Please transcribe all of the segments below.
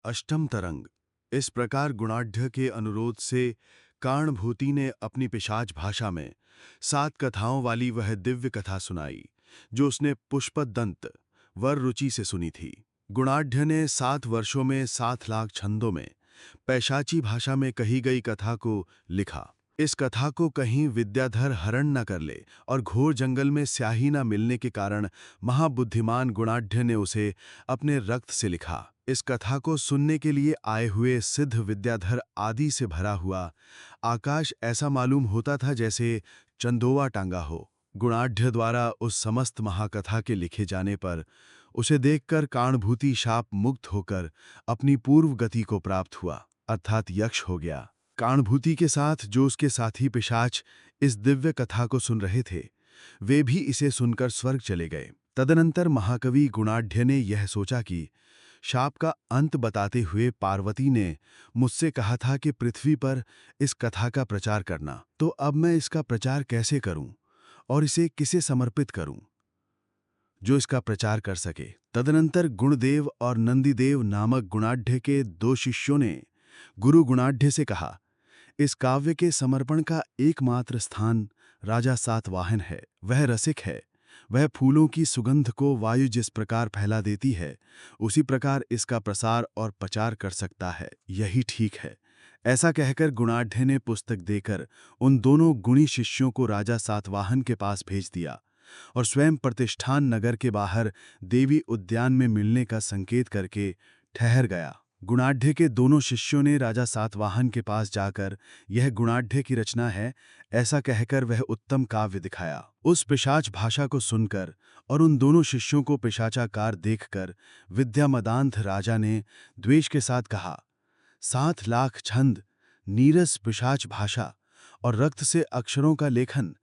अष्टम तरंग। इस प्रकार गुणाढ्य के अनुरोध से कारणभूति ने अपनी पिशाच भाषा में 7 कथाओं वाली वह दिव्य कथा सुनाई, जो उसने पुष्पदंत वर रुचि से सुनी थी। गुणाढ्य ने 7 वर्षों में 7 लाख छंदों में पैशाची भाषा में कही गई कथा को लिखा। इस कथा को कहीं विद्याधर हरण न कर ले और घोर जंगल में स्याही न मिलने के कारण महाबुद्धिमान गुणाढ्य ने उसे अपने रक्त से लिखा। इस कथा को सुनने के लिए आए हुए सिद्ध विद्याधर आदि से भरा हुआ आकाश ऐसा मालूम होता था जैसे चंदोवा टांगा हो। गुणाढ्य द्वारा उस समस्त महाकथा के लिखे जाने पर उसे देखकर कारणभूति शाप मुक्त होकर अपनी पूर्व गति को प्राप्त हुआ, अर्थात यक्ष हो गया। कारणभूति के साथ जो उसके साथी पिशाच इस दिव्य कथा को सुन रहे थे, वे भी इसे सुनकर स्वर्ग चले गए। तदनंतर महाकवि गुणाढ्य ने यह सोचा कि शाप का अंत बताते हुए पार्वती ने मुझसे कहा था कि पृथ्वी पर इस कथा का प्रचार करना, तो अब मैं इसका प्रचार कैसे करूं और इसे किसे समर्पित करूं जो इसका प्रचार कर सके। तदनंतर गुणदेव और नंदीदेव नामक गुणाढ्य के 2 शिष्यों ने गुरु गुणाढ्य से कहा, इस काव्य के समर्पण का एकमात्र स्थान राजा सातवाहन है। वह रसिक है। वह फूलों की सुगंध को वायु जिस प्रकार फैला देती है, उसी प्रकार इसका प्रसार और प्रचार कर सकता है। यही ठीक है। ऐसा कहकर गुणाढ्य ने पुस्तक देकर उन दोनों गुणी शिष्यों को राजा सातवाहन के पास भेज दिया और स्वयं प्रतिष्ठान नगर के बाहर देवी उद्यान में मिलने का संकेत करके ठहर गया। गुणाढ्य के दोनों शिष्यों ने राजा सातवाहन के पास जाकर यह गुणाढ्य की रचना है ऐसा कहकर वह उत्तम काव्य दिखाया। उस पिशाच भाषा को सुनकर और उन दोनों शिष्यों को पिशाचाकार देखकर विद्यामदांध राजा ने द्वेष के साथ कहा, 7 लाख छंद, नीरस पिशाच भाषा और रक्त से अक्षरों का लेखन,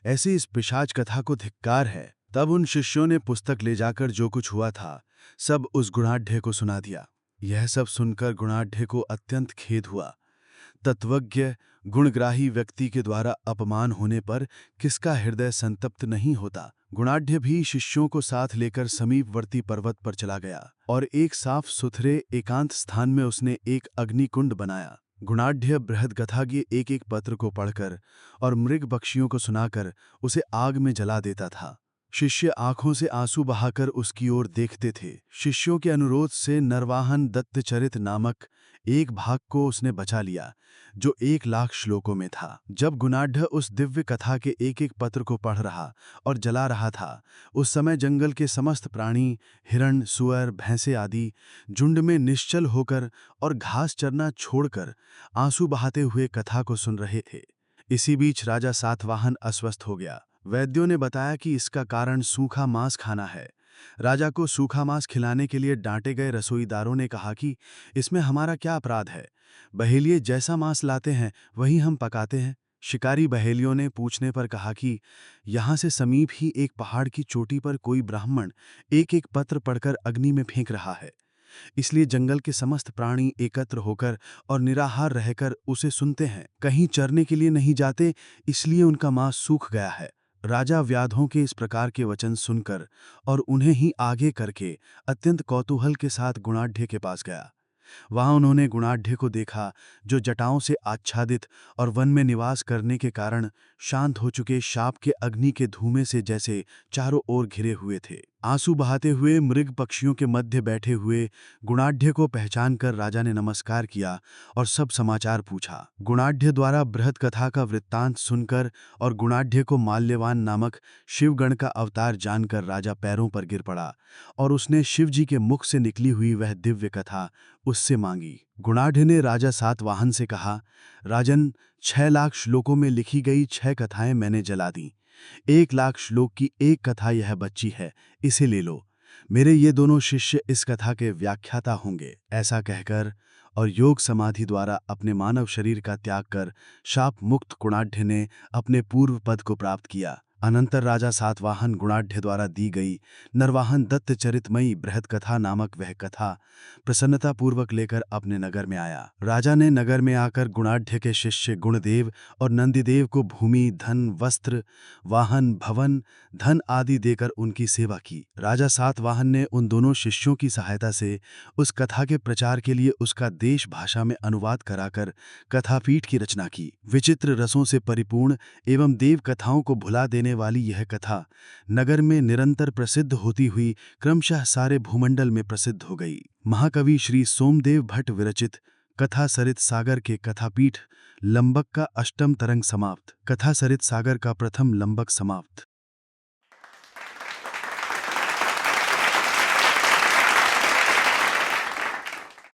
ऐसी इस पिशाच कथा को धिक्कार है। तब उन शिष्यों ने पुस्तक ले जाकर जो कुछ हुआ था सब उस गुणाढ्य को सुना दिया। यह सब सुनकर गुणाढ्य को अत्यंत खेद हुआ। तत्वज्ञ गुणग्राही व्यक्ति के द्वारा अपमान होने पर किसका हृदय संतप्त नहीं होता। गुणाढ्य भी शिष्यों को साथ लेकर समीपवर्ती पर्वत पर चला गया और एक साफ सुथरे एकांत स्थान में उसने एक अग्निकुंड बनाया। गुणाढ्य बृहदकथा के एक पत्र को पढ़कर और मृग पक्षियों को सुनाकर उसे आग में जला देता था। शिष्य आंखों से आंसू बहाकर उसकी ओर देखते थे। शिष्यों के अनुरोध से नरवाहन दत्तचरित नामक एक भाग को उसने बचा लिया, जो 1 लाख श्लोकों में था। जब गुणाढ्य उस दिव्य कथा के एक पत्र को पढ़ रहा और जला रहा था, उस समय जंगल के समस्त प्राणी, हिरण, सुअर, भैंसे आदि झुंड में निश्चल होकर और घास चरना छोड़कर आंसू बहाते हुए कथा को सुन रहे थे। इसी बीच राजा सातवाहन अस्वस्थ हो गया। वैद्यों ने बताया कि इसका कारण सूखा मांस खाना है। राजा को सूखा मांस खिलाने के लिए डांटे गए रसोईदारों ने कहा कि इसमें हमारा क्या अपराध है, बहेलिये जैसा मांस लाते हैं वही हम पकाते हैं। शिकारी बहेलियों ने पूछने पर कहा कि यहाँ से समीप ही एक पहाड़ की चोटी पर कोई ब्राह्मण एक पत्र पढ़कर अग्नि में फेंक रहा है, इसलिए जंगल के समस्त प्राणी एकत्र होकर और निराहार रहकर उसे सुनते हैं। कहीं चरने के लिए नहीं जाते, इसलिए उनका मांस सूख गया है। राजा व्याधों के इस प्रकार के वचन सुनकर और उन्हें ही आगे करके अत्यंत कौतूहल के साथ गुणाढ्य के पास गया। वहां उन्होंने गुणाढ्य को देखा, जो जटाओं से आच्छादित और वन में निवास करने के कारण शांत हो चुके शाप के अग्नि के धुएं से जैसे चारों ओर घिरे हुए थे। आंसू बहाते हुए मृग पक्षियों के मध्य बैठे हुए गुणाढ्य को पहचानकर राजा ने नमस्कार किया और सब समाचार पूछा। गुणाढ्य द्वारा बृहद कथा का वृत्तांत सुनकर और गुणाढ्य को माल्यवान नामक शिवगण का अवतार जानकर राजा पैरों पर गिर पड़ा और उसने शिव जी के मुख से निकली हुई वह दिव्य कथा उससे मांगी। गुणाढ्य ने राजा सातवाहन से कहा, राजन, 6 लाख श्लोकों में लिखी गई 6 कथाएं मैंने जला दी। 1 लाख श्लोक की एक कथा यह बच्ची है, इसे ले लो। मेरे ये दोनों शिष्य इस कथा के व्याख्याता होंगे। ऐसा कहकर और योग समाधि द्वारा अपने मानव शरीर का त्याग कर शाप मुक्त गुणाढ्य ने अपने पूर्व पद को प्राप्त किया। अनंतर राजा सातवाहन गुणाढ्य द्वारा दी गई नरवाहन दत्त चरितमयी बृहद कथा नामक वह कथा प्रसन्नतापूर्वक लेकर अपने नगर में आया। राजा ने नगर में आकर गुणाढ्य के शिष्य गुणदेव और नंदीदेव को भूमि, धन, वस्त्र, वाहन, भवन, धन आदि देकर उनकी सेवा की। राजा सातवाहन ने उन दोनों शिष्यों की सहायता से उस कथा के प्रचार के लिए उसका देश भाषा में अनुवाद कराकर कथापीठ की रचना की। विचित्र रसों से परिपूर्ण एवं देव कथाओं को भुला देने वाली यह कथा नगर में निरंतर प्रसिद्ध होती हुई क्रमशः सारे भूमंडल में प्रसिद्ध हो गई। महाकवि श्री सोमदेव भट्ट विरचित कथा सरित सागर के कथापीठ लंबक का अष्टम तरंग समाप्त। कथा सरित सागर का प्रथम लंबक समाप्त।